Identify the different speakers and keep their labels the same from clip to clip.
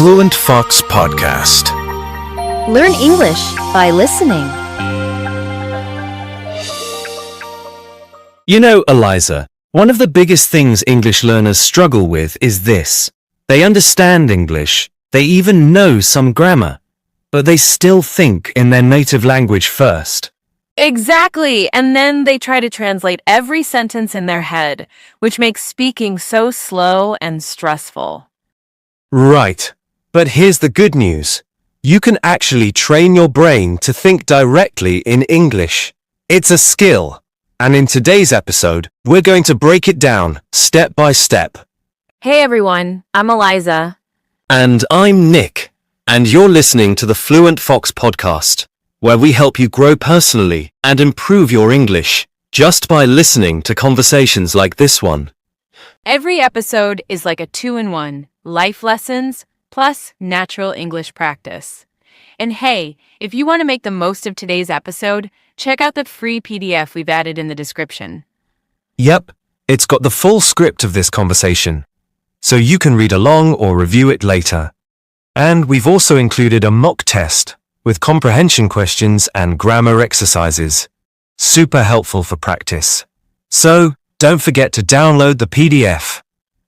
Speaker 1: Fluent Fox Podcast.
Speaker 2: Learn English by listening.
Speaker 1: You know, Eliza, one of the biggest things English learners struggle with is this. They understand English, they even know some grammar, but they still think in their native language first.
Speaker 3: Exactly, and then they try to translate every sentence in their head, which makes speaking so slow and stressful.
Speaker 1: Right, but here's the good news. You can actually train your brain to think directly in English. It's a skill, and in today's episode, we're going to break it down step by step.
Speaker 3: Hey everyone, I'm Eliza.
Speaker 1: And I'm Nick, and you're listening to the Fluent Fox Podcast, where we help you grow personally and improve your English just by listening to conversations like this one.
Speaker 3: Every episode is like a 2-in-1, life lessons plus natural English practice. And hey, if you want to make the most of today's episode, check out the free PDF we've added in the description.
Speaker 1: Yep, it's got the full script of this conversation, so you can read along or review it later. And we've also included a mock test with comprehension questions and grammar exercises. Super helpful for practice. So, don't forget to download the PDF.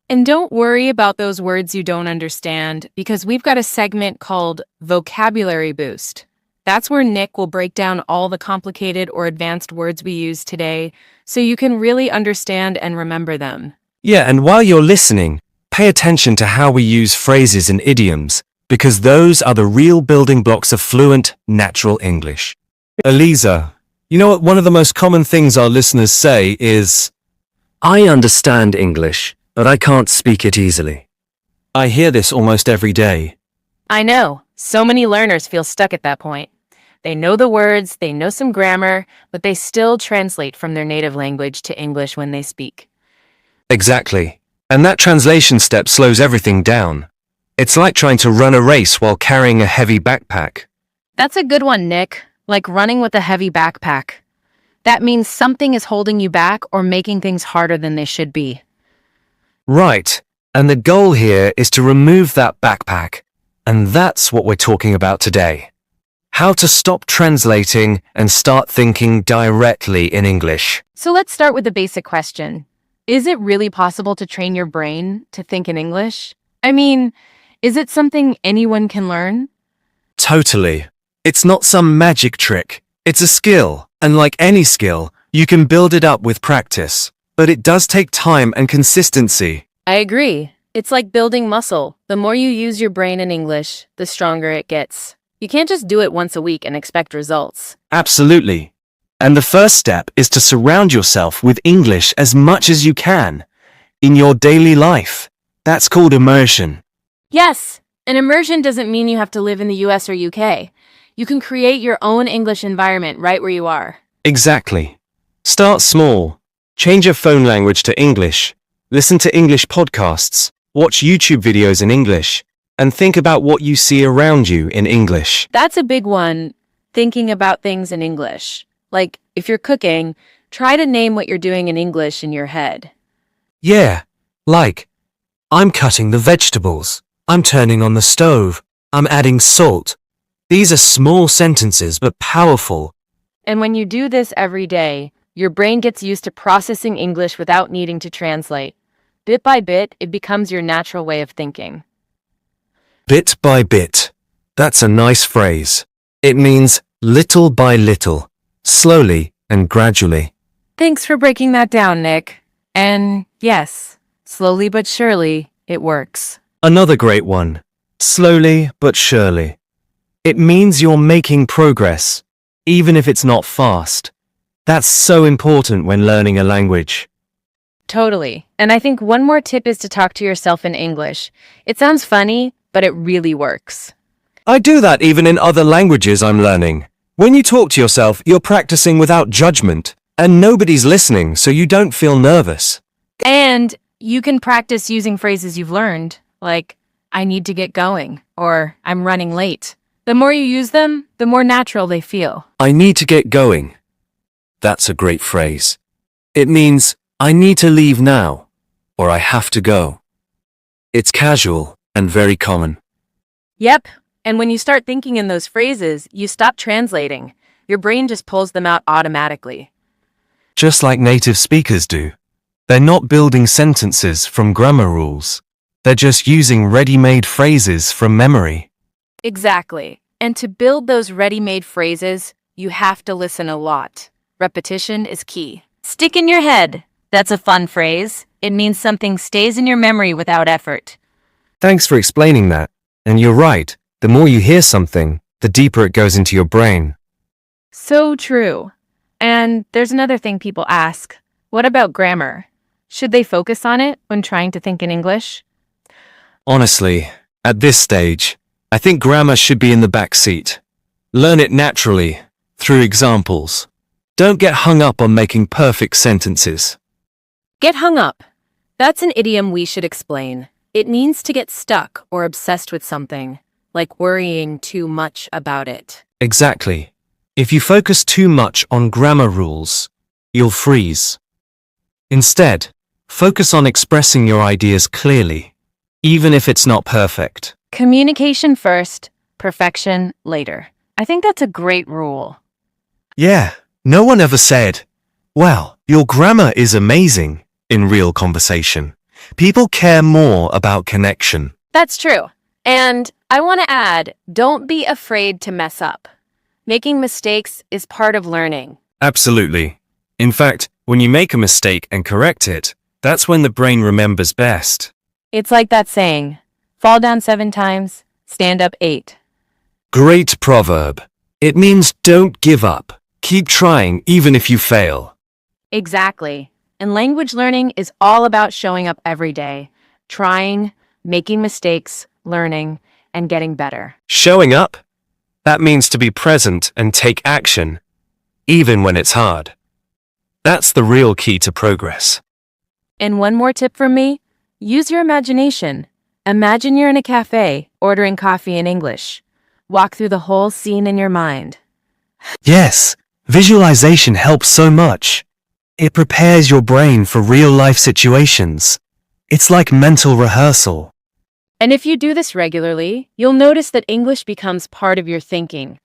Speaker 3: And don't worry about those words you don't understand, because we've got a segment called Vocabulary Boost. That's where Nick will break down all the complicated or advanced words we use today, so you can really understand and remember them.
Speaker 1: Yeah, and while you're listening, pay attention to how we use phrases and idioms, because those are the real building blocks of fluent, natural English. Eliza, you know what one of the most common things our listeners say is, "I understand English, but I can't speak it easily." I hear this almost every day.
Speaker 3: I know, so many learners feel stuck at that point. They know the words, they know some grammar, but they still translate from their native language to English when they speak.
Speaker 1: Exactly. And that translation step slows everything down. It's like trying to run a race while carrying a heavy backpack.
Speaker 3: That's a good one, Nick. Like running with a heavy backpack. That means something is holding you back or making things harder than they should be.
Speaker 1: Right. And the goal here is to remove that backpack. And that's what we're talking about today. How to stop translating and start thinking directly in English.
Speaker 3: So let's start with the basic question. Is it really possible to train your brain to think in English? I mean, is it something anyone can learn?
Speaker 1: Totally. It's not some magic trick. It's a skill. And like any skill, you can build it up with practice. But it does take time and consistency.
Speaker 3: I agree. It's like building muscle. The more you use your brain in English, the stronger it gets. You can't just do it once a week and expect results.
Speaker 1: Absolutely. And the first step is to surround yourself with English as much as you can in your daily life. That's called immersion.
Speaker 3: Yes, and immersion doesn't mean you have to live in the US or UK. You can create your own English environment right where you are.
Speaker 1: Exactly. Start small. Change your phone language to English. Listen to English podcasts. Watch YouTube videos in English. And think about what you see around you in English.
Speaker 3: That's a big one, thinking about things in English. Like, if you're cooking, try to name what you're doing in English in your head.
Speaker 1: Yeah, like, I'm cutting the vegetables. I'm turning on the stove. I'm adding salt. These are small sentences but powerful.
Speaker 3: And when you do this every day, your brain gets used to processing English without needing to translate. Bit by bit, it becomes your natural way of thinking.
Speaker 1: Bit by bit. That's a nice phrase. It means little by little, slowly and gradually.
Speaker 3: Thanks for breaking that down, Nick. And yes, slowly but surely, it works.
Speaker 1: Another great one. Slowly but surely. It means you're making progress, even if it's not fast. That's so important when learning a language.
Speaker 3: Totally. And I think one more tip is to talk to yourself in English. It sounds funny, but it really works.
Speaker 1: I do that even in other languages I'm learning. When you talk to yourself, you're practicing without judgment, and nobody's listening, so you don't feel nervous.
Speaker 3: And you can practice using phrases you've learned, like, I need to get going, or I'm running late. The more you use them, the more natural they feel.
Speaker 1: I need to get going. That's a great phrase. It means, I need to leave now, or I have to go. It's casual and very common.
Speaker 3: Yep. And when you start thinking in those phrases, you stop translating. Your brain just pulls them out automatically.
Speaker 1: Just like native speakers do. They're not building sentences from grammar rules. They're just using ready-made phrases from memory.
Speaker 3: Exactly. And to build those ready-made phrases, you have to listen a lot. Repetition is key.
Speaker 2: Stick in your head. That's a fun phrase. It means something stays in your memory without effort.
Speaker 1: Thanks for explaining that. And you're right. The more you hear something, the deeper it goes into your brain.
Speaker 3: So true. And there's another thing people ask. What about grammar? Should they focus on it when trying to think in English?
Speaker 1: Honestly, at this stage, I think grammar should be in the back seat. Learn it naturally, through examples. Don't get hung up on making perfect sentences.
Speaker 3: Get hung up. That's an idiom we should explain. It means to get stuck or obsessed with something, like worrying too much about it.
Speaker 1: Exactly. If you focus too much on grammar rules, you'll freeze. Instead, focus on expressing your ideas clearly, even if it's not perfect.
Speaker 3: Communication first, perfection later. I think that's a great rule.
Speaker 1: Yeah, no one ever said, "Well, your grammar is amazing," in real conversation. People care more about connection.
Speaker 3: That's true. And I want to add, don't be afraid to mess up. Making mistakes is part of learning.
Speaker 1: Absolutely. In fact, when you make a mistake and correct it, that's when the brain remembers best.
Speaker 3: It's like that saying, fall down 7 times, stand up 8.
Speaker 1: Great proverb. It means don't give up. Keep trying even if you fail.
Speaker 3: Exactly. And language learning is all about showing up every day, trying, making mistakes, learning, and getting better.
Speaker 1: Showing up? That means to be present and take action, even when it's hard. That's the real key to progress.
Speaker 3: And one more tip from me, use your imagination. Imagine you're in a cafe, ordering coffee in English. Walk through the whole scene in your mind.
Speaker 1: Yes, visualization helps so much. It prepares your brain for real-life situations. It's like mental rehearsal.
Speaker 3: And if you do this regularly, you'll notice that English becomes part of your thinking,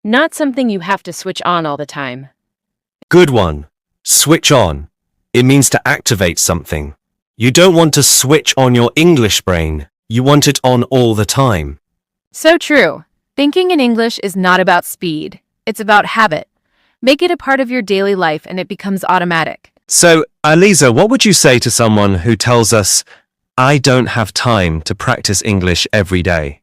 Speaker 3: not something you have to switch on all the time.
Speaker 1: Good one. Switch on. It means to activate something. You don't want to switch on your English brain. You want it on all the time.
Speaker 3: So true. Thinking in English is not about speed. It's about habit. Make it a part of your daily life and it becomes automatic.
Speaker 1: So, Aliza, what would you say to someone who tells us, "I don't have time to practice English every day"?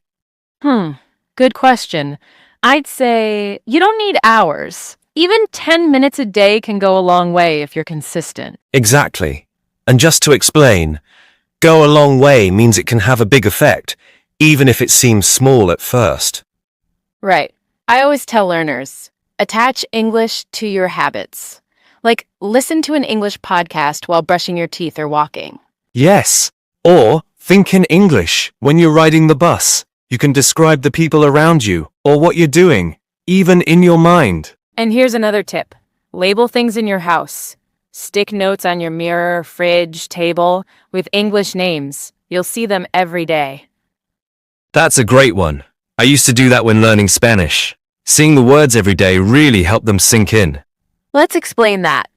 Speaker 3: Good question. I'd say you don't need hours. Even 10 minutes a day can go a long way if you're consistent.
Speaker 1: Exactly. And just to explain, go a long way means it can have a big effect, even if it seems small at first.
Speaker 3: Right. I always tell learners, attach English to your habits. Like, listen to an English podcast while brushing your teeth or walking.
Speaker 1: Yes. Or think in English when you're riding the bus. You can describe the people around you or what you're doing, even in your mind.
Speaker 3: And here's another tip. Label things in your house. Stick notes on your mirror, fridge, table with English names. You'll see them every day.
Speaker 1: That's a great one. I used to do that when learning Spanish. Seeing the words every day really helped them sink in.
Speaker 3: Let's explain that.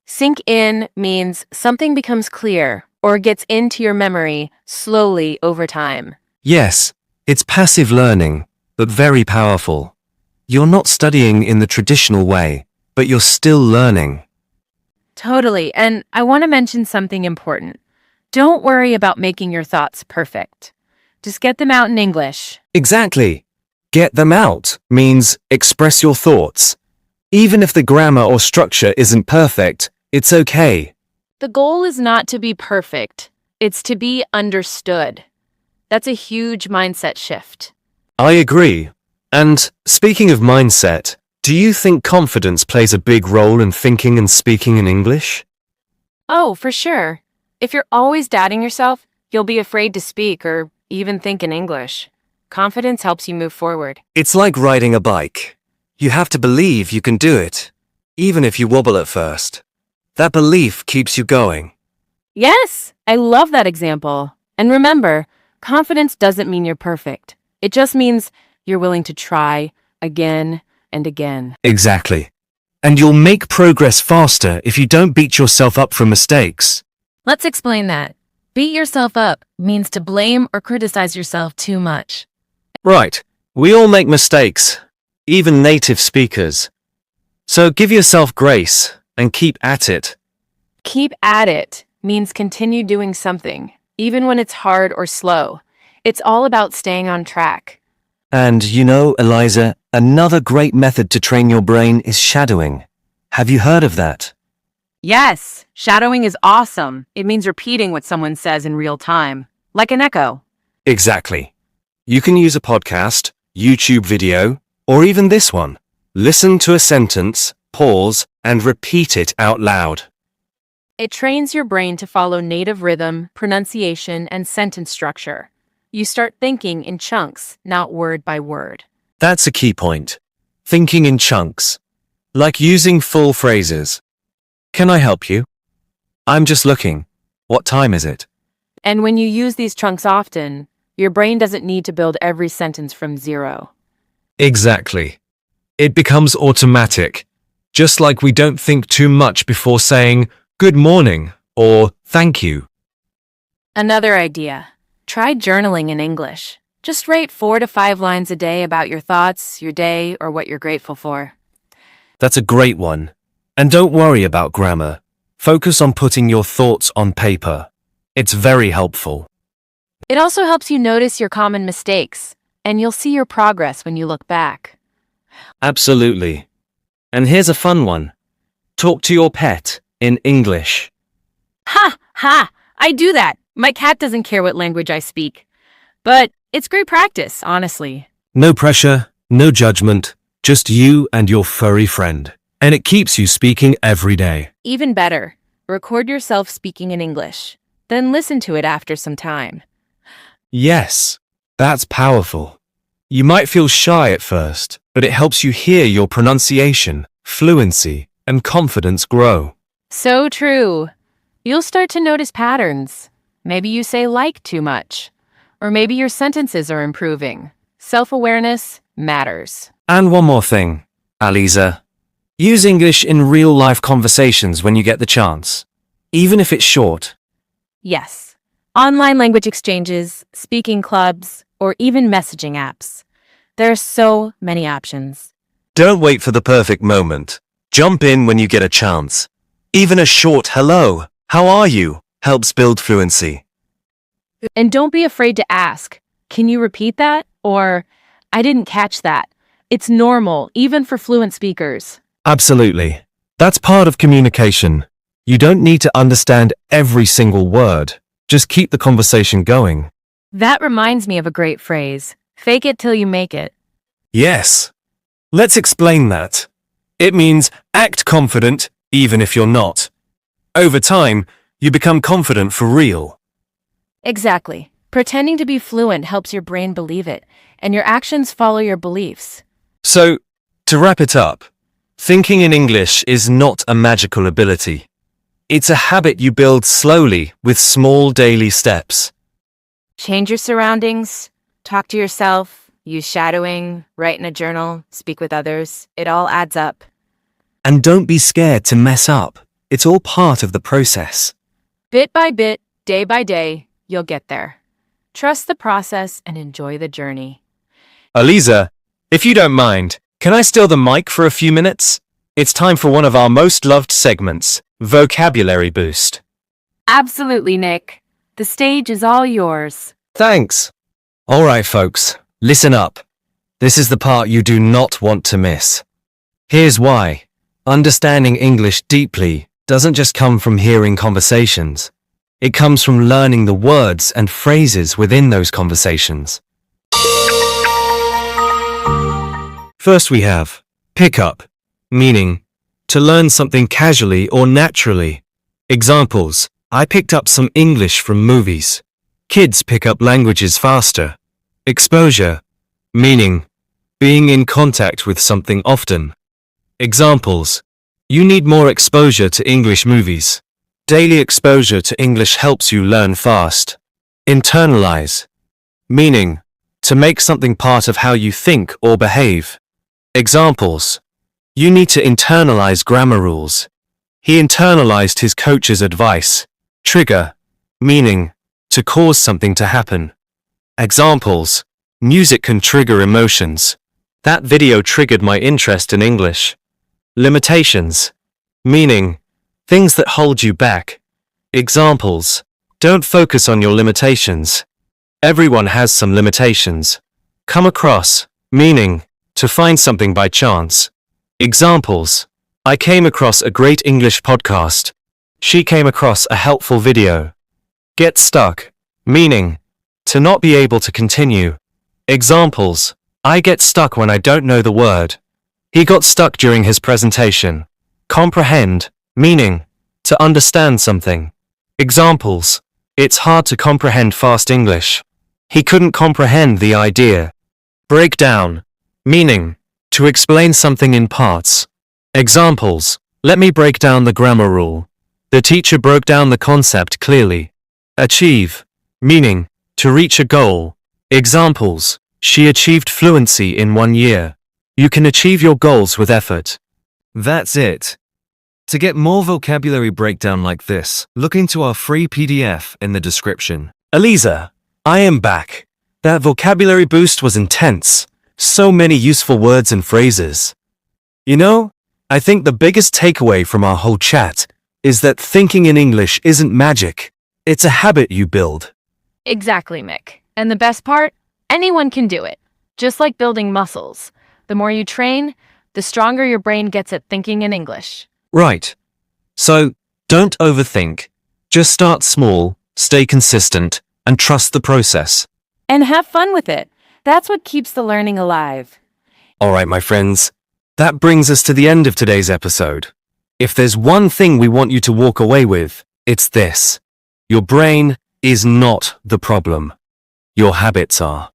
Speaker 3: Sink in means something becomes clear or gets into your memory slowly over time.
Speaker 1: Yes, it's passive learning, but very powerful. You're not studying in the traditional way, but you're still learning.
Speaker 3: Totally. And I want to mention something important. Don't worry about making your thoughts perfect. Just get them out in English.
Speaker 1: Exactly. Get them out means express your thoughts. Even if the grammar or structure isn't perfect, it's okay.
Speaker 3: The goal is not to be perfect. It's to be understood. That's a huge mindset shift.
Speaker 1: I agree. And speaking of mindset, do you think confidence plays a big role in thinking and speaking in English?
Speaker 3: Oh, for sure. If you're always doubting yourself, you'll be afraid to speak or even think in English. Confidence helps you move forward.
Speaker 1: It's like riding a bike. You have to believe you can do it, even if you wobble at first. That belief keeps you going.
Speaker 3: Yes, I love that example. And remember, confidence doesn't mean you're perfect. It just means you're willing to try again and again.
Speaker 1: Exactly. And you'll make progress faster if you don't beat yourself up for mistakes.
Speaker 2: Let's explain that. Beat yourself up means to blame or criticize yourself too much.
Speaker 1: Right. We all make mistakes, even native speakers. So give yourself grace and keep at it.
Speaker 3: Keep at it means continue doing something, even when it's hard or slow. It's all about staying on track.
Speaker 1: And you know, Eliza, another great method to train your brain is shadowing. Have you heard of that?
Speaker 2: Yes, shadowing is awesome. It means repeating what someone says in real time, like an echo.
Speaker 1: Exactly. You can use a podcast, YouTube video, or even this one. Listen to a sentence, pause, and repeat it out loud.
Speaker 3: It trains your brain to follow native rhythm, pronunciation, and sentence structure. You start thinking in chunks, not word by word.
Speaker 1: That's a key point. Thinking in chunks. Like using full phrases. Can I help you? I'm just looking. What time is it?
Speaker 3: And when you use these chunks often, your brain doesn't need to build every sentence from zero.
Speaker 1: Exactly. It becomes automatic. Just like we don't think too much before saying good morning or thank you.
Speaker 3: Another idea. Try journaling in English. Just write 4 to 5 lines a day about your thoughts, your day, or what you're grateful for.
Speaker 1: That's a great one. And don't worry about grammar. Focus on putting your thoughts on paper. It's very helpful.
Speaker 3: It also helps you notice your common mistakes, and you'll see your progress when you look back.
Speaker 1: Absolutely. And here's a fun one. Talk to your pet in English.
Speaker 3: Ha! Ha! I do that. My cat doesn't care what language I speak. But it's great practice, honestly.
Speaker 1: No pressure, no judgment, just you and your furry friend. And it keeps you speaking every day.
Speaker 3: Even better, record yourself speaking in English. Then listen to it after some time.
Speaker 1: Yes, that's powerful. You might feel shy at first, but it helps you hear your pronunciation, fluency, and confidence grow.
Speaker 3: So true. You'll start to notice patterns. Maybe you say like too much. Or maybe your sentences are improving. Self-awareness matters.
Speaker 1: And one more thing, Aliza. Use English in real-life conversations when you get the chance, even if it's short.
Speaker 3: Yes. Online language exchanges, speaking clubs, or even messaging apps. There are so many options.
Speaker 1: Don't wait for the perfect moment. Jump in when you get a chance. Even a short hello, how are you, helps build fluency.
Speaker 3: And don't be afraid to ask, can you repeat that? Or, I didn't catch that. It's normal, even for fluent speakers.
Speaker 1: Absolutely. That's part of communication. You don't need to understand every single word. Just keep the conversation going.
Speaker 3: That reminds me of a great phrase. Fake it till you make it.
Speaker 1: Yes. Let's explain that. It means act confident even if you're not. Over time, you become confident for real.
Speaker 3: Exactly. Pretending to be fluent helps your brain believe it, and your actions follow your beliefs.
Speaker 1: So, to wrap it up, thinking in English is not a magical ability. It's a habit you build slowly with small daily steps.
Speaker 3: Change your surroundings, talk to yourself, use shadowing, write in a journal, speak with others. It all adds up.
Speaker 1: And don't be scared to mess up. It's all part of the process.
Speaker 3: Bit by bit, day by day, you'll get there. Trust the process and enjoy the journey.
Speaker 1: Aliza, if you don't mind, can I steal the mic for a few minutes? It's time for one of our most loved segments, Vocabulary Boost.
Speaker 3: Absolutely, Nick. The stage is all yours.
Speaker 1: Thanks. All right, folks, listen up. This is the part you do not want to miss. Here's why. Understanding English deeply doesn't just come from hearing conversations. It comes from learning the words and phrases within those conversations. First we have pick up, meaning to learn something casually or naturally. Examples: I picked up some English from movies. Kids pick up languages faster. Exposure, meaning being in contact with something often. Examples: you need more exposure to English movies. Daily exposure to English helps you learn fast. Internalize, meaning to make something part of how you think or behave. Examples. You need to internalize grammar rules. He internalized his coach's advice. Trigger, meaning, to cause something to happen. Examples. Music can trigger emotions. That video triggered my interest in English. Limitations, meaning, things that hold you back. Examples. Don't focus on your limitations. Everyone has some limitations. Come across, meaning, to find something by chance. Examples. I came across a great English podcast. She came across a helpful video. Get stuck, meaning, to not be able to continue. Examples. I get stuck when I don't know the word. He got stuck during his presentation. Comprehend, meaning, to understand something. Examples. It's hard to comprehend fast English. He couldn't comprehend the idea. Break down, meaning, to explain something in parts. Examples. Let me break down the grammar rule. The teacher broke down the concept clearly. Achieve, meaning, to reach a goal. Examples. She achieved fluency in 1 year. You can achieve your goals with effort. That's it. To get more vocabulary breakdown like this, look into our free PDF in the description. Eliza, I am back. That vocabulary boost was intense. So many useful words and phrases. You know, I think the biggest takeaway from our whole chat is that thinking in English isn't magic. It's a habit you build.
Speaker 2: Exactly, Mick. And the best part? Anyone can do it. Just like building muscles. The more you train, the stronger your brain gets at thinking in English.
Speaker 1: Right. So, don't overthink. Just start small, stay consistent, and trust the process.
Speaker 3: And have fun with it. That's what keeps the learning alive.
Speaker 1: Alright, my friends. That brings us to the end of today's episode. If there's one thing we want you to walk away with, it's this. Your brain is not the problem. Your habits are.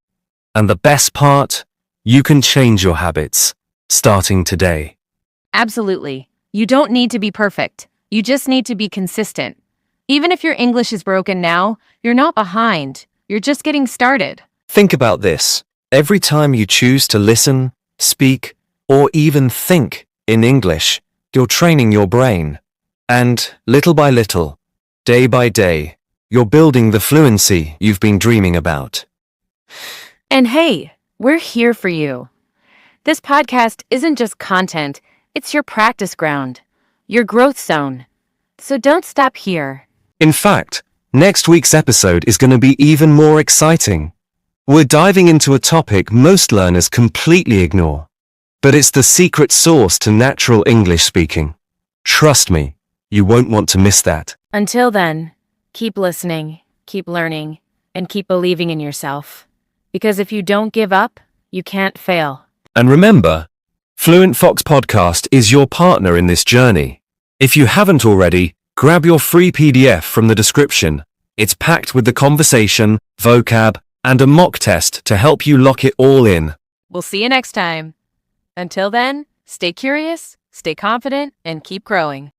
Speaker 1: And the best part? You can change your habits, starting today.
Speaker 2: Absolutely. You don't need to be perfect. You just need to be consistent. Even if your English is broken now, you're not behind. You're just getting started.
Speaker 1: Think about this. Every time you choose to listen, speak, or even think in English, you're training your brain. And little by little, day by day, you're building the fluency you've been dreaming about.
Speaker 2: And hey, we're here for you. This podcast isn't just content, it's your practice ground, your growth zone. So don't stop here.
Speaker 1: In fact, next week's episode is going to be even more exciting. We're diving into a topic most learners completely ignore. But it's the secret sauce to natural English speaking. Trust me, you won't want to miss that.
Speaker 3: Until then, keep listening, keep learning, and keep believing in yourself. Because if you don't give up, you can't fail.
Speaker 1: And remember, Fluent Fox Podcast is your partner in this journey. If you haven't already, grab your free PDF from the description. It's packed with the conversation, vocab, and a mock test to help you lock it all in.
Speaker 2: We'll see you next time. Until then, stay curious, stay confident, and keep growing.